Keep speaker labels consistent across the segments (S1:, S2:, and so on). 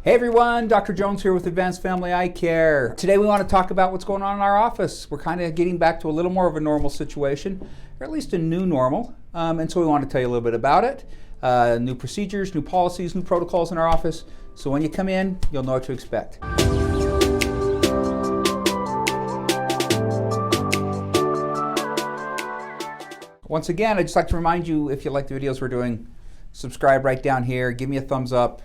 S1: Hey everyone, Dr. Jones here with Advanced Family Eyecare. Today we want to talk about what's going on in our office. We're kind of getting back to a little more of a normal situation, or at least a new normal, and so we want to tell you a little bit about it. New procedures, new policies, new protocols in our office, so when you come in, you'll know what to expect. Once again, I'd just like to remind you, if you like the videos we're doing, subscribe right down here, give me a thumbs up.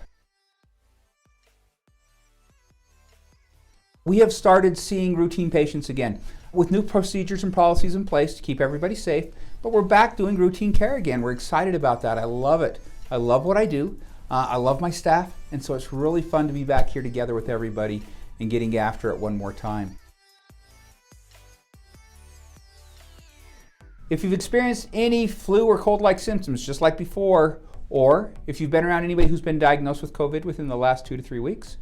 S1: We have started seeing routine patients again with new procedures and policies in place to keep everybody safe, but we're back doing routine care again. We're excited about that. I love it. I love what I do. I love my staff, and so it's really fun to be back here together with everybody and getting after it one more time. If you've experienced any flu or cold-like symptoms just like before, or if you've been around anybody who's been diagnosed with COVID within the last 2 to 3 weeks,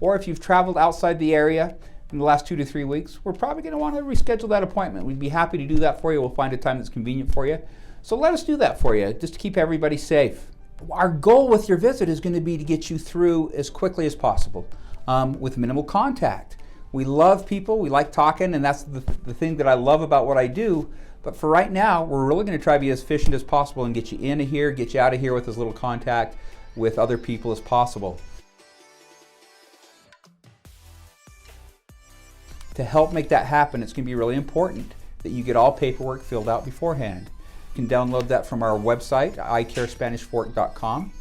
S1: or if you've traveled outside the area in the last 2 to 3 weeks, we're probably going to want to reschedule that appointment. We'd be happy to do that for you. We'll find a time that's convenient for you. So let us do that for you, just to keep everybody safe. Our goal with your visit is going to be to get you through as quickly as possible with minimal contact. We love people, we like talking, and that's the thing that I love about what I do. But for right now, we're really going to try to be as efficient as possible and get you in here, get you out of here with as little contact with other people as possible. To help make that happen, it's going to be really important that you get all paperwork filled out beforehand. You can download that from our website, eyecarespanishfork.com.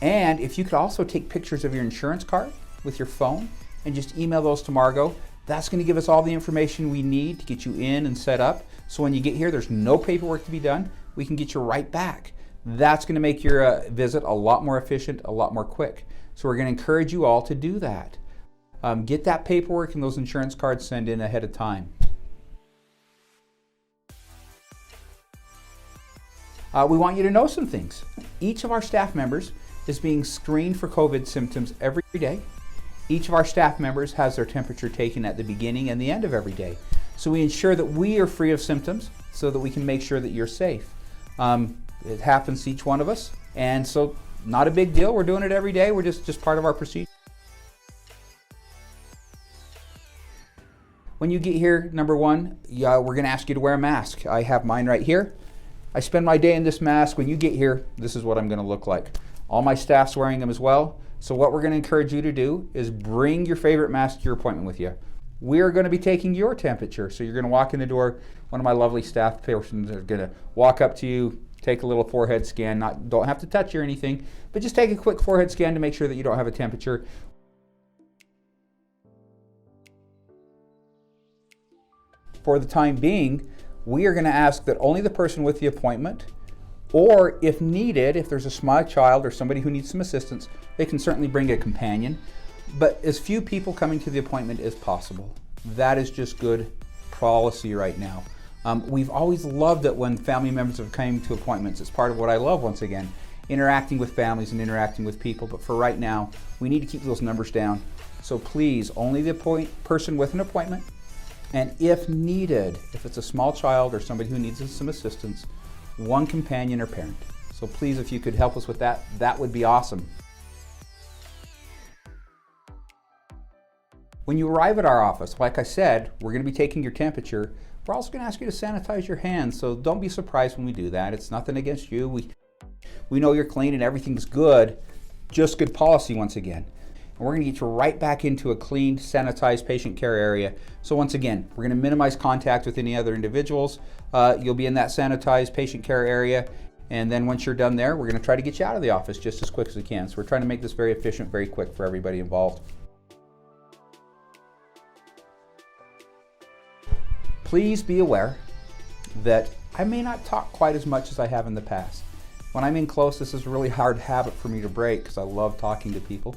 S1: And if you could also take pictures of your insurance card with your phone and just email those to Margot, that's going to give us all the information we need to get you in and set up. So when you get here, there's no paperwork to be done. We can get you right back. That's going to make your visit a lot more efficient, a lot more quick. So we're going to encourage you all to do that. Get that paperwork and those insurance cards sent in ahead of time. We want you to know some things. Each of our staff members is being screened for COVID symptoms every day. Each of our staff members has their temperature taken at the beginning and the end of every day. So we ensure that we are free of symptoms so that we can make sure that you're safe. It happens to each one of us, and so not a big deal. We're doing it every day. We're just part of our procedure. When you get here, number one, we're going to ask you to wear a mask. I have mine right here. I spend my day in this mask. When you get here, this is what I'm going to look like. All my staff's wearing them as well. So what we're going to encourage you to do is bring your favorite mask to your appointment with you. We're going to be taking your temperature. So you're going to walk in the door. One of my lovely staff persons are going to walk up to you, take a little forehead scan. Don't have to touch you or anything, but just take a quick forehead scan to make sure that you don't have a temperature. For the time being, we are going to ask that only the person with the appointment, or if needed, if there's a small child or somebody who needs some assistance, they can certainly bring a companion, but as few people coming to the appointment as possible. That is just good policy right now. We've always loved it when family members have come to appointments. It's part of what I love, once again, interacting with families and interacting with people. But for right now, we need to keep those numbers down. So please, only the person with an appointment, and if needed, if it's a small child or somebody who needs some assistance, one companion or parent. So please, if you could help us with that, that would be awesome. When you arrive at our office, like I said, we're going to be taking your temperature. We're also going to ask you to sanitize your hands, so don't be surprised when we do that. It's nothing against you. We know you're clean and everything's good, just good policy once again. And we're going to get you right back into a clean, sanitized patient care area. So once again, we're going to minimize contact with any other individuals. You'll be in that sanitized patient care area, and then once you're done there, we're going to try to get you out of the office just as quick as we can. So we're trying to make this very efficient, very quick for everybody involved. Please be aware that I may not talk quite as much as I have in the past. When I'm in close, this is a really hard habit for me to break because I love talking to people.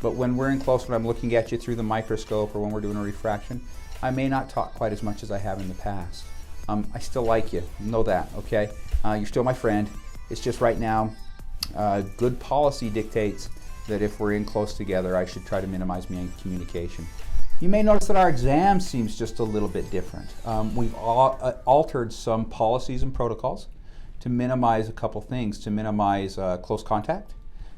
S1: But when we're in close, when I'm looking at you through the microscope or when we're doing a refraction, I may not talk quite as much as I have in the past. I still like you, know that, okay? You're still my friend. It's just right now, good policy dictates that if we're in close together, I should try to minimize my communication. You may notice that our exam seems just a little bit different. We've altered some policies and protocols to minimize a couple things, to minimize close contact,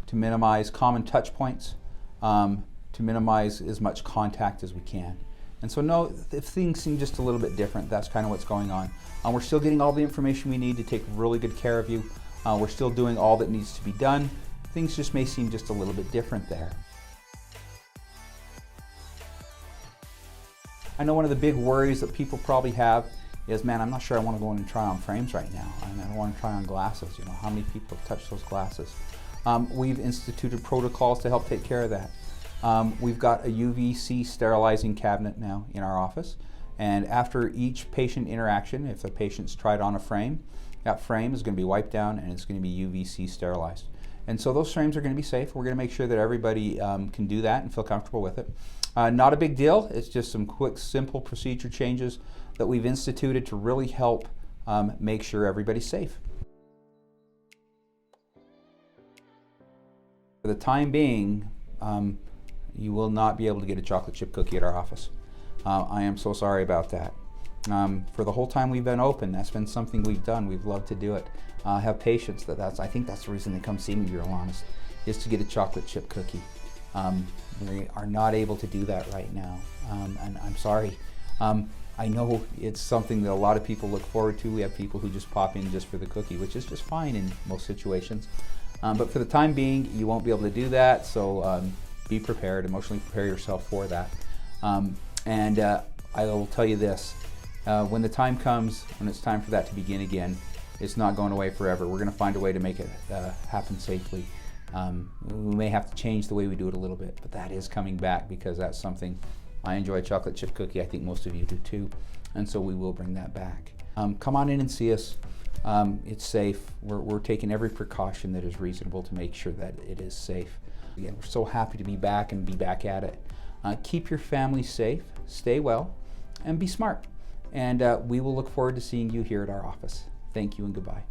S1: to minimize common touch points, to minimize as much contact as we can. And so no, if things seem just a little bit different, that's kind of what's going on. We're still getting all the information we need to take really good care of you. We're still doing all that needs to be done. Things just may seem just a little bit different there. I know one of the big worries that people probably have is, man, I'm not sure I want to go in and try on frames right now. I don't want to try on glasses. You know, how many people have touched those glasses? We've instituted protocols to help take care of that. We've got a UVC sterilizing cabinet now in our office, and after each patient interaction, if a patient's tried on a frame, that frame is going to be wiped down and it's going to be UVC sterilized. And so those frames are going to be safe. We're going to make sure that everybody can do that and feel comfortable with it. Not a big deal. It's just some quick, simple procedure changes that we've instituted to really help make sure everybody's safe. For the time being, you will not be able to get a chocolate chip cookie at our office. I am so sorry about that. For the whole time we've been open, that's been something we've done. We've loved to do it. Have patience. I think that's the reason they come see me, to be real honest, is to get a chocolate chip cookie. We are not able to do that right now, and I'm sorry. I know it's something that a lot of people look forward to. We have people who just pop in just for the cookie, which is just fine in most situations. But for the time being, you won't be able to do that, so be prepared, emotionally prepare yourself for that. And I will tell you this, when the time comes, when it's time for that to begin again, it's not going away forever. We're going to find a way to make it happen safely. We may have to change the way we do it a little bit, but that is coming back because that's something. I enjoy a chocolate chip cookie. I think most of you do too, and so we will bring that back. Come on in and see us. It's safe. We're taking every precaution that is reasonable to make sure that it is safe. Again, we're so happy to be back and be back at it. Keep your family safe, stay well, and be smart. And we will look forward to seeing you here at our office. Thank you and goodbye.